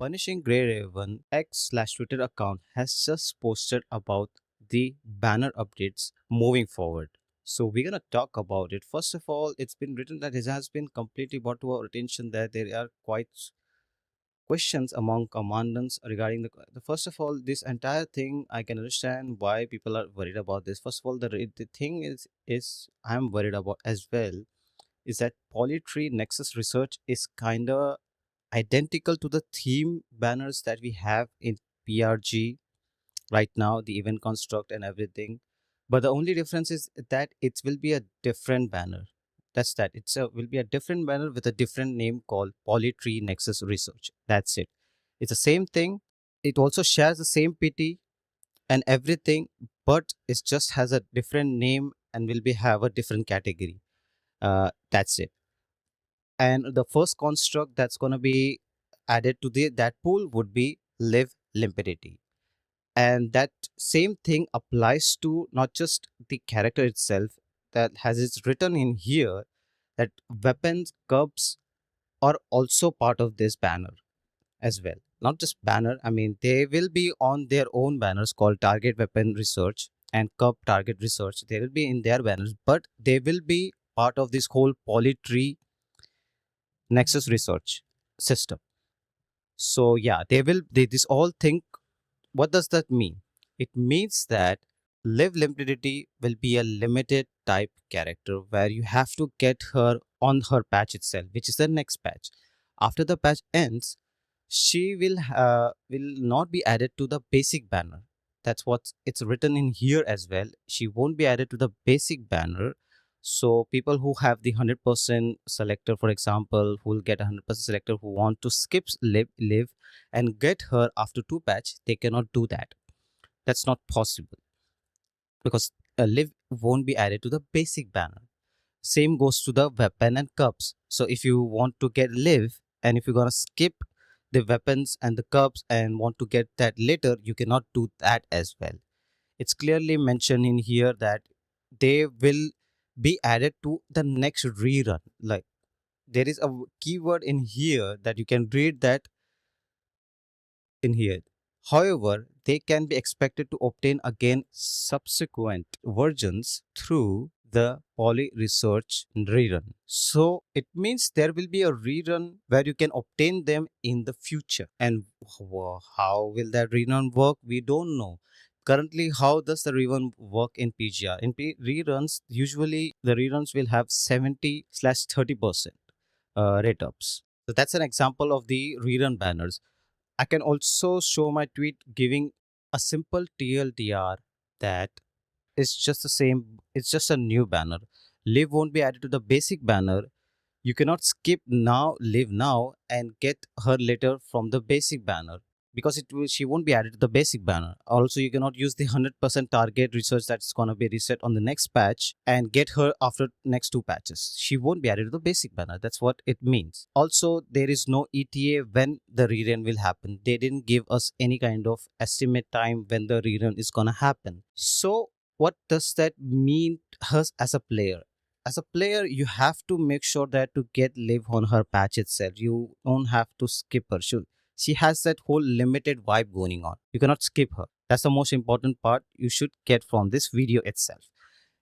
punishinggrayraven X/Twitter account has just posted about the banner updates moving forward. So we're gonna talk about it. First of all, it's been written that it has been completely brought to our attention that there are quite questions among commandants regarding the first of all, this entire thing. I can understand why people are worried about this. First of all, the thing is I'm worried about as well is that polytree nexus research is kind of identical to the theme banners that we have in PRG right now, the event construct and everything. But the only difference is that it will be a different banner. That's that. It's a will be a different banner with a different name called Polytree Nexus Research. That's it. It's the same thing. It also shares the same PT and everything, but it just has a different name and will be have a different category. That's it. And the first construct that's going to be added to that pool would be live limpidity, and that same thing applies to not just the character itself, that has it's written in here that weapons cubs are also part of this banner as well. Not just banner, I mean they will be on their own banners called target weapon research and cub target research. They will be in their banners, but they will be part of this whole polytree nexus research system. So yeah, this all thing. What does that mean? It means that live limpidity will be a limited type character where you have to get her on her patch itself, which is the next patch. After the patch ends, she will not be added to the basic banner. That's what it's written in here as well. She won't be added to the basic banner. So people who have the 100% selector, for example, who will get 100% selector, who want to skip live and get her after 2 patch, they cannot do that. That's not possible because live won't be added to the basic banner. Same goes to the weapon and cups. So if you want to get live and if you're gonna skip the weapons and the cups and want to get that later, you cannot do that as well. It's clearly mentioned in here that they will be added to the next rerun. Like there is a keyword in here that you can read that in here. However, they can be expected to obtain again subsequent versions through the poly research rerun. So it means there will be a rerun where you can obtain them in the future. And how will that rerun work? We don't know. Currently, how does the rerun work in PGR? In reruns, usually the reruns will have 70/30% rate ups. So that's an example of the rerun banners. I can also show my tweet giving a simple TLDR that is just the same. It's just a new banner. Live won't be added to the basic banner. You cannot skip now, live now, and get her later from the basic banner because she won't be added to the basic banner. Also, you cannot use the 100% target research that's gonna be reset on the next patch and get her after next 2 patches. She won't be added to the basic banner. That's what it means. Also, there is no ETA when the rerun will happen. They didn't give us any kind of estimate time when the rerun is gonna happen. So, what does that mean us as a player? As a player, you have to make sure that to get live on her patch itself, you don't have to skip her. She has that whole limited vibe going on. You cannot skip her. That's the most important part you should get from this video itself.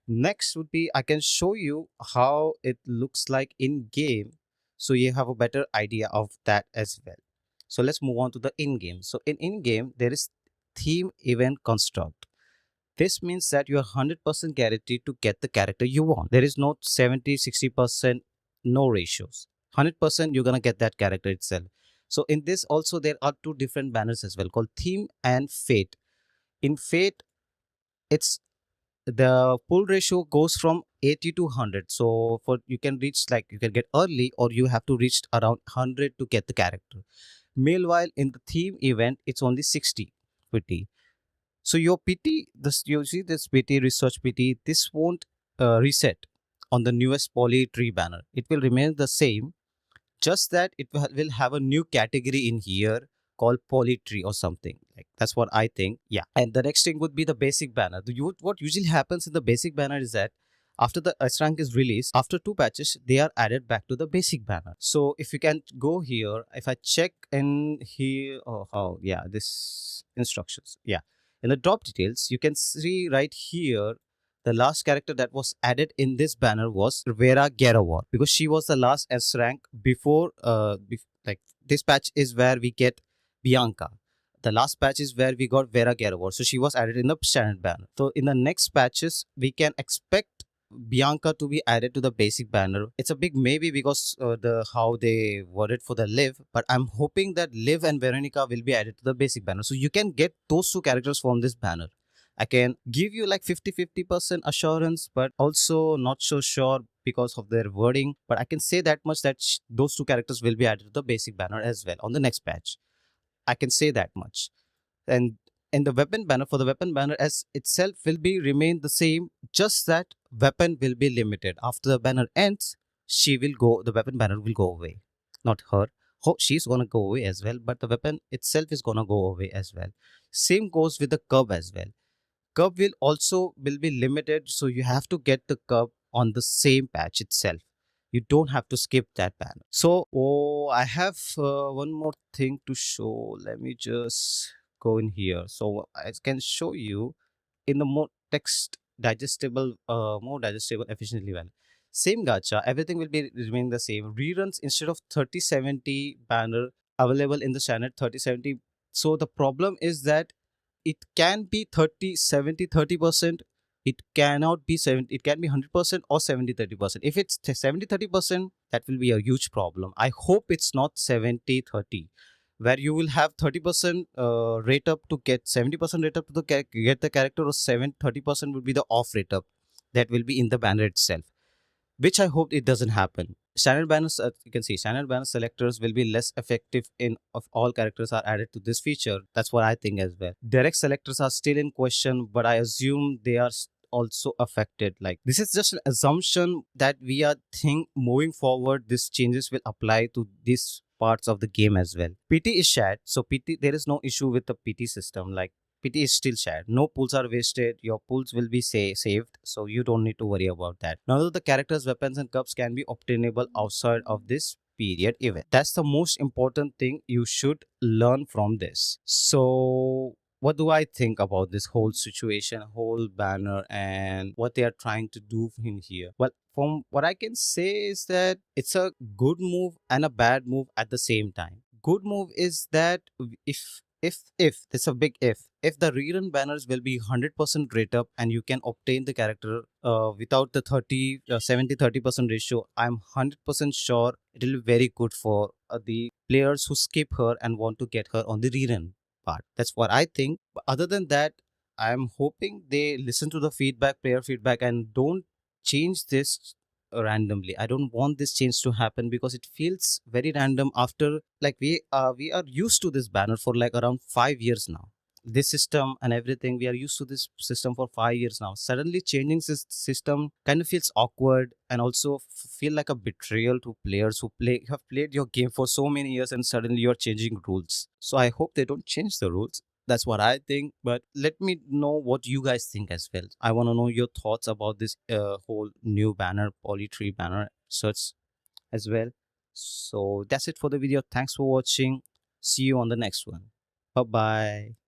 Next would be I can show you how it looks like in game, so you have a better idea of that as well. So let's move on to the in game. So in game there is theme event construct. This means that you are 100% guaranteed to get the character you want. There is no 70-60% no ratios. 100% you're gonna get that character itself. So in this also there are two different banners as well called theme and fate. In fate, it's the pull ratio goes from 80 to 100. So for you can reach like you can get early or you have to reach around 100 to get the character. Meanwhile, in the theme event, it's only 60 50. So your PT, this you see this PT research PT, this won't reset on the newest poly tree banner. It will remain the same, just that it will have a new category in here called poly tree or something. Like that's what I think. Yeah. And the next thing would be the basic banner. What usually happens in the basic banner is that After the S rank is released, after 2 patches, they are added back to the basic banner. So if you can go here, if I check in here, yeah, this instructions, yeah, in the drop details, you can see right here the last character that was added in this banner was Vera Garawar, because she was the last S rank before like this patch is where we get Bianca. The last patch is where we got Vera Garawar. So she was added in the standard banner. So in the next patches, we can expect Bianca to be added to the basic banner. It's a big maybe because the how they worded for the Liv, but I'm hoping that Liv and Veronica will be added to the basic banner. So you can get those two characters from this banner. I can give you like 50-50% assurance, but also not so sure because of their wording. But I can say that much that those two characters will be added to the basic banner as well on the next patch. I can say that much. And in the weapon banner, for the weapon banner as itself will be remain the same, just that weapon will be limited. After the banner ends, she will go, the weapon banner will go away. Not her. She's gonna go away as well, but the weapon itself is gonna go away as well. Same goes with the curve as well. Curve will be limited, so you have to get the curve on the same patch itself. You don't have to skip that banner. So, oh, I have one more thing to show. Let me just go in here. So I can show you in the more digestible efficiently well. Same gacha, everything will be remain the same. Reruns instead of 3070 banner available in the standard 3070. So the problem is that it can be 30-70-30%. It cannot be 70, it can be 100% or 70-30%. If it's 70-30%, that will be a huge problem. I hope it's not 70-30, where you will have 30% rate up to get 70% rate up to get the character, or 30% will be the off rate up that will be in the banner itself, which I hope it doesn't happen. Standard banners, you can see standard banner selectors will be less effective in if all characters are added to this feature. That's what I think as well. Direct selectors are still in question, but I assume they are also affected. Like, this is just an assumption that we are think moving forward, these changes will apply to these parts of the game as well. PT is shared, so PT, there is no issue with the PT system. Like, PT is still shared. No pools are wasted. Your pools will be saved, so you don't need to worry about that. None of the characters, weapons, and cups can be obtainable outside of this period event. That's the most important thing you should learn from this. So, what do I think about this whole situation, whole banner, and what they are trying to do in here? Well, from what I can say is that it's a good move and a bad move at the same time. Good move is that if it's a big if the rerun banners will be 100% rate up and you can obtain the character without the 70-30% ratio, I'm 100% sure it will be very good for the players who skip her and want to get her on the rerun part. That's what I think. But other than that, I'm hoping they listen to the feedback, player feedback, and don't change this randomly. I don't want this change to happen because it feels very random after, like, we are used to this banner for like around 5 years now. This system and everything, we are used to this system for 5 years now. Suddenly changing this system kind of feels awkward, and also feel like a betrayal to players who have played your game for so many years, and suddenly you're changing rules. So I hope they don't change the rules. That's what I think. But let me know what you guys think as well. I want to know your thoughts about this whole new banner, polytree banner search as well. So that's it for the video. Thanks for watching. See you on the next one. Bye bye.